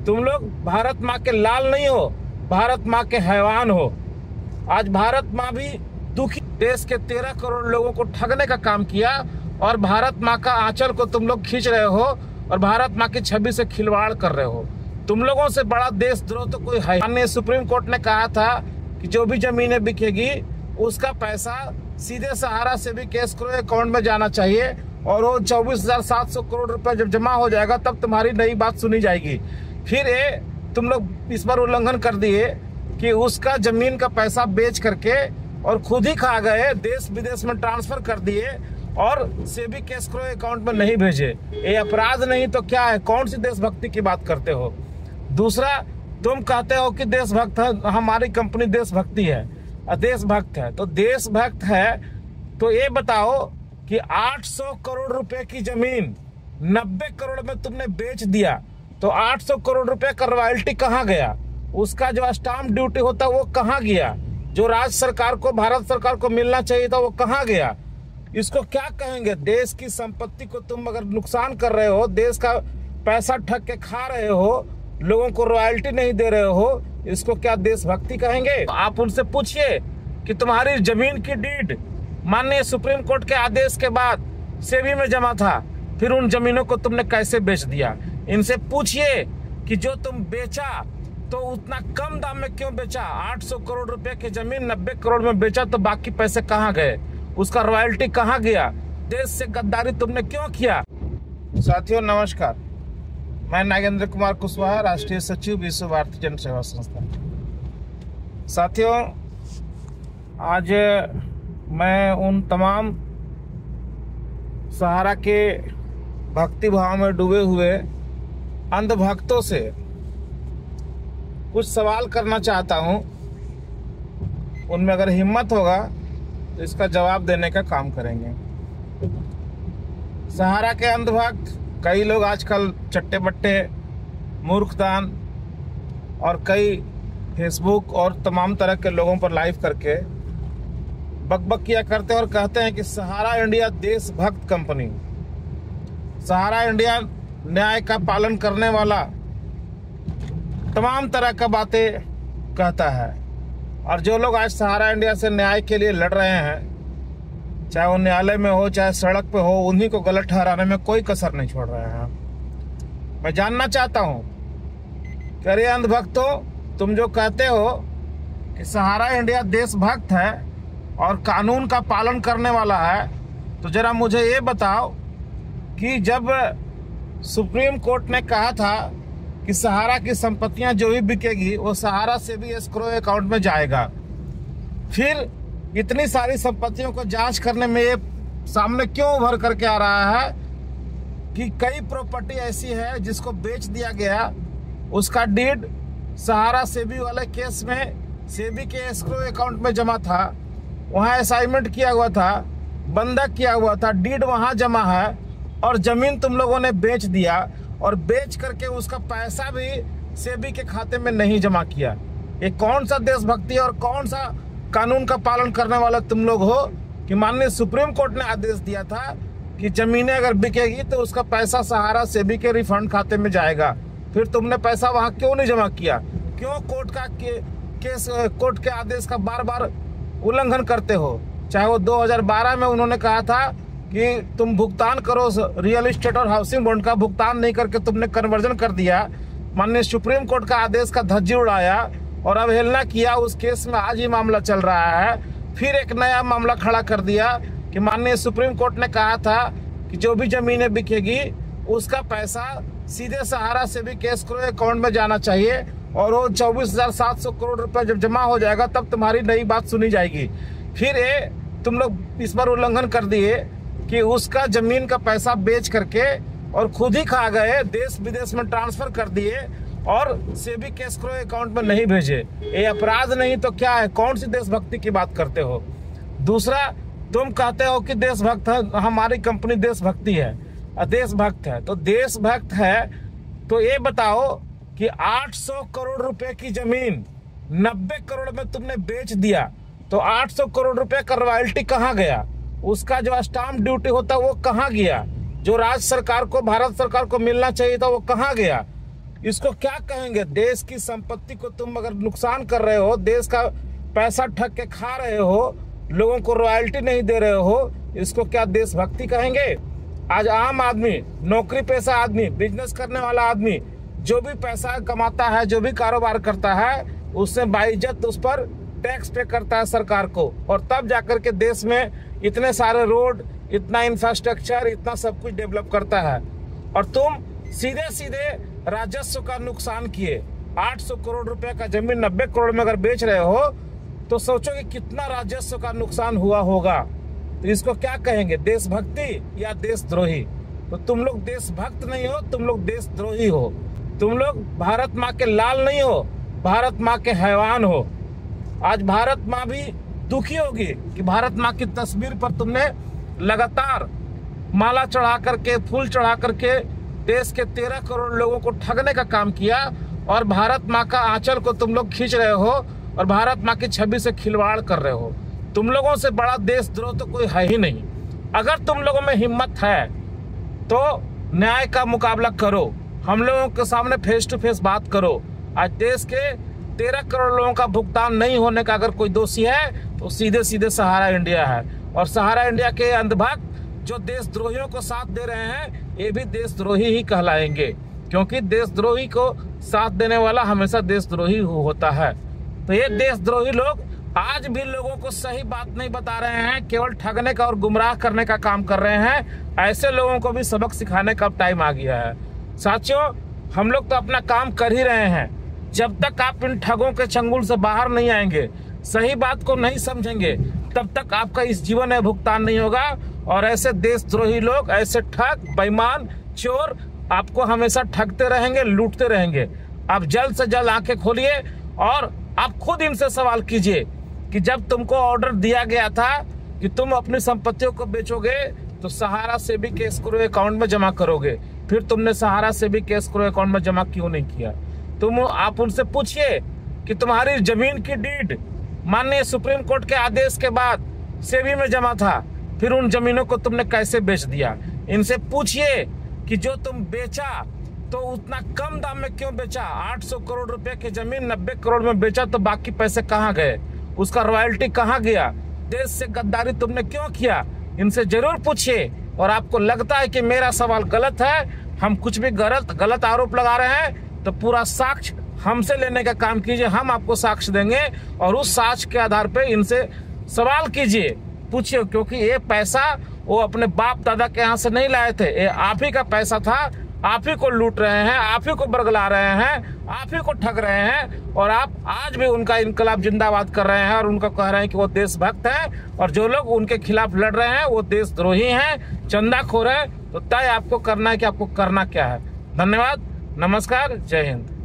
तुम लोग भारत माँ के लाल नहीं हो, भारत माँ के हैवान हो। आज भारत माँ भी दुखी, देश के 13 करोड़ लोगों को ठगने का काम किया और भारत माँ का आंचल को तुम लोग खींच रहे हो और भारत माँ की छवि से खिलवाड़ कर रहे हो। तुम लोगों से बड़ा देशद्रोह तो कोई है। माननीय सुप्रीम कोर्ट ने कहा था कि जो भी जमीनें बिकेगी उसका पैसा सीधे सहारा से भी केस करो अकाउंट में जाना चाहिए और वो 24,700 करोड़ रुपए जब जमा हो जाएगा तब तुम्हारी नई बात सुनी जाएगी। फिर ये तुम लोग इस बार उल्लंघन कर दिए कि उसका जमीन का पैसा बेच करके और खुद ही खा गए, देश विदेश में ट्रांसफर कर दिए और सेबी केस करो अकाउंट में नहीं भेजे। ये अपराध नहीं तो क्या है? कौन सी देशभक्ति की बात करते हो? दूसरा, तुम कहते हो कि देशभक्त है, हमारी कंपनी देशभक्ति है, देशभक्त है। तो देशभक्त है तो ये बताओ कि 800 करोड़ रुपए की जमीन 90 करोड़ में तुमने बेच दिया, तो 800 करोड़ रुपए का रॉयल्टी कहाँ गया? उसका जो स्टाम्प ड्यूटी होता वो कहाँ गया? जो राज्य सरकार को, भारत सरकार को मिलना चाहिए था वो कहाँ गया? इसको क्या कहेंगे? देश की संपत्ति को तुम अगर नुकसान कर रहे हो, देश का पैसा ठग के खा रहे हो, लोगों को रॉयल्टी नहीं दे रहे हो, इसको क्या देशभक्ति कहेंगे? आप उनसे पूछिए कि तुम्हारी जमीन की डीड माननीय सुप्रीम कोर्ट के आदेश के बाद सेबी में जमा था, फिर उन जमीनों को तुमने कैसे बेच दिया? इनसे पूछिए कि जो तुम बेचा तो उतना कम दाम में क्यों बेचा? 800 करोड़ रुपए की जमीन 90 करोड़ में बेचा तो बाकी पैसे कहाँ गए? उसका रॉयल्टी कहाँ गया? देश से गद्दारी तुमने क्यों किया? साथियों नमस्कार, मैं नागेंद्र कुमार कुशवाहा, राष्ट्रीय सचिव विश्व भारती जन सेवा संस्था। साथियों, आज मैं उन तमाम सहारा के भक्ति भाव में डूबे हुए अंधभक्तों से कुछ सवाल करना चाहता हूं। उनमें अगर हिम्मत होगा तो इसका जवाब देने का काम करेंगे। सहारा के अंधभक्त कई लोग आजकल चट्टे बट्टे, मूर्खदान और कई फेसबुक और तमाम तरह के लोगों पर लाइव करके बकबक किया करते हैं और कहते हैं कि सहारा इंडिया देशभक्त कंपनी, सहारा इंडिया न्याय का पालन करने वाला, तमाम तरह का बातें कहता है। और जो लोग आज सहारा इंडिया से न्याय के लिए लड़ रहे हैं, चाहे वो न्यायालय में हो चाहे सड़क पे हो, उन्हीं को गलत ठहराने में कोई कसर नहीं छोड़ रहे हैं। मैं जानना चाहता हूं कि अरे अंधभक्तों, तुम जो कहते हो कि सहारा इंडिया देशभक्त है और कानून का पालन करने वाला है, तो जरा मुझे ये बताओ कि जब सुप्रीम कोर्ट ने कहा था कि सहारा की संपत्तियां जो भी बिकेगी वो सहारा से भी एस्क्रो अकाउंट में जाएगा, फिर इतनी सारी संपत्तियों को जांच करने में ये सामने क्यों उभर करके आ रहा है कि कई प्रॉपर्टी ऐसी है जिसको बेच दिया गया, उसका डीड सहारा सेबी वाले केस में सेबी के एस्क्रो अकाउंट में जमा था, वहाँ असाइनमेंट किया हुआ था, बंधक किया हुआ था, डीड वहाँ जमा है और जमीन तुम लोगों ने बेच दिया और बेच करके उसका पैसा भी सेबी के खाते में नहीं जमा किया। ये कौन सा देशभक्ति और कौन सा कानून का पालन करने वाला तुम लोग हो कि माननीय सुप्रीम कोर्ट ने आदेश दिया था कि जमीनें अगर बिकेगी तो उसका पैसा सहारा सेबी के रिफंड खाते में जाएगा, फिर तुमने पैसा वहां क्यों नहीं जमा किया? क्यों कोर्ट के आदेश का बार बार उल्लंघन करते हो? चाहे वो 2012 में उन्होंने कहा था कि तुम भुगतान करो, रियल एस्टेट और हाउसिंग बॉन्ड का भुगतान नहीं करके तुमने कन्वर्जन कर दिया, माननीय सुप्रीम कोर्ट का आदेश का धज्जी उड़ाया और अवहेलना किया। उस केस में आज ही मामला चल रहा है, फिर एक नया मामला खड़ा कर दिया कि माननीय सुप्रीम कोर्ट ने कहा था कि जो भी जमीनें बिकेगी उसका पैसा सीधे सहारा से भी केस करो अकाउंट में जाना चाहिए और वो 24,700 करोड़ रुपए जब जमा हो जाएगा तब तुम्हारी नई बात सुनी जाएगी। फिर ये तुम लोग इस बार उल्लंघन कर दिए कि उसका जमीन का पैसा बेच करके और खुद ही खा गए, देश विदेश में ट्रांसफर कर दिए और सेबी केस करो अकाउंट में नहीं भेजे। ये अपराध नहीं तो क्या है? कौन सी देशभक्ति की बात करते हो? दूसरा, तुम कहते हो कि देशभक्त है, हमारी कंपनी देशभक्ति है, देशभक्त है। तो देशभक्त है तो ये बताओ कि 800 करोड़ रुपए की जमीन 90 करोड़ में तुमने बेच दिया, तो 800 करोड़ रुपए का रॉयल्टी कहाँ गया? उसका जो स्टाम्प ड्यूटी होता वो कहाँ गया? जो राज्य सरकार को, भारत सरकार को मिलना चाहिए था वो कहाँ गया? इसको क्या कहेंगे? देश की संपत्ति को तुम अगर नुकसान कर रहे हो, देश का पैसा ठग के खा रहे हो, लोगों को रॉयल्टी नहीं दे रहे हो, इसको क्या देशभक्ति कहेंगे? आज आम आदमी, नौकरी पेशा आदमी, बिजनेस करने वाला आदमी जो भी पैसा कमाता है, जो भी कारोबार करता है, उससे बाइज्जत उस पर टैक्स पे करता है सरकार को, और तब जाकर के देश में इतने सारे रोड, इतना इंफ्रास्ट्रक्चर, इतना सब कुछ डेवलप करता है। और तुम सीधे सीधे राजस्व का नुकसान किए। 800 करोड़ रुपए का जमीन 90 करोड़ में अगर बेच रहे हो तो सोचो कि कितना राजस्व का नुकसान हुआ होगा। तो इसको क्या कहेंगे? देशभक्ति या देशद्रोही? तो तुम लोग देशभक्त नहीं हो, तुम लोग देशद्रोही हो। तुम लोग भारत माँ के लाल नहीं हो, भारत माँ के हैवान हो। आज भारत माँ भी दुखी होगी कि भारत माँ की तस्वीर पर तुमने लगातार माला चढ़ा करके, फूल चढ़ा करके देश के 13 करोड़ लोगों को ठगने का काम किया, और भारत माँ का आंचल को तुम लोग खींच रहे हो और भारत माँ की छवि से खिलवाड़ कर रहे हो। तुम लोगों से बड़ा देशद्रोह तो कोई है ही नहीं। अगर तुम लोगों में हिम्मत है तो न्याय का मुकाबला करो, हम लोगों के सामने फेस टू फेस बात करो। आज देश के 13 करोड़ लोगों का भुगतान नहीं होने का अगर कोई दोषी है तो सीधे सीधे सहारा इंडिया है। और सहारा इंडिया के अंधभक्त जो देशद्रोहियों को साथ दे रहे हैं, ये भी देशद्रोही ही कहलाएंगे, क्योंकि देशद्रोही को साथ देने वाला हमेशा देशद्रोही होता है। तो ये देशद्रोही लोग आज भी लोगों को सही बात नहीं बता रहे हैं, केवल ठगने का और गुमराह करने का काम कर रहे हैं। ऐसे लोगों को भी सबक सिखाने का टाइम आ गया है। साथियों, हम लोग तो अपना काम कर ही रहे हैं। जब तक आप इन ठगों के चंगुल से बाहर नहीं आएंगे, सही बात को नहीं समझेंगे, तब तक आपका इस जीवन में भुगतान नहीं होगा। और ऐसे देशद्रोही लोग, ऐसे ठग, बेईमान, चोर आपको हमेशा ठगते रहेंगे, लूटते रहेंगे। आप जल्द से जल्द आंखें खोलिए और आप खुद इनसे सवाल कीजिए कि जब तुमको ऑर्डर दिया गया था कि तुम अपनी संपत्तियों को बेचोगे तो सहारा से भी के एस्क्रो अकाउंट में जमा करोगे, फिर तुमने सहारा से भी के एस्क्रो अकाउंट में जमा क्यों नहीं किया? आप उनसे पूछिए कि तुम्हारी जमीन की डीड माननीय सुप्रीम कोर्ट के आदेश के बाद सेबी में जमा था, फिर उन जमीनों को तुमने कैसे बेच दिया? इनसे पूछिए कि जो तुम बेचा तो उतना कम दाम में क्यों बेचा? 800 करोड़ रुपए की जमीन 90 करोड़ में बेचा तो बाकी पैसे कहाँ गए? उसका रॉयल्टी कहाँ गया? देश से गद्दारी तुमने क्यों किया? इनसे जरूर पूछिए। और आपको लगता है कि मेरा सवाल गलत है, हम कुछ भी गलत आरोप लगा रहे हैं, तो पूरा साक्ष्य हमसे लेने का काम कीजिए। हम आपको साक्ष्य देंगे और उस साक्ष्य के आधार पे इनसे सवाल कीजिए, पूछिए, क्योंकि ये पैसा वो अपने बाप दादा के यहाँ से नहीं लाए थे। ये आप ही का पैसा था, आप ही को लूट रहे हैं, आप ही को बरगला रहे हैं, आप ही को ठग रहे हैं। और आप आज भी उनका इनकलाब जिंदाबाद कर रहे हैं और उनको कह रहे हैं कि वो देशभक्त हैं। और जो लोग उनके खिलाफ लड़ रहे हैं वो देशद्रोही हैं, चंदाखोर है। तो तय आपको करना है कि आपको करना क्या है। धन्यवाद, नमस्कार, जय हिंद।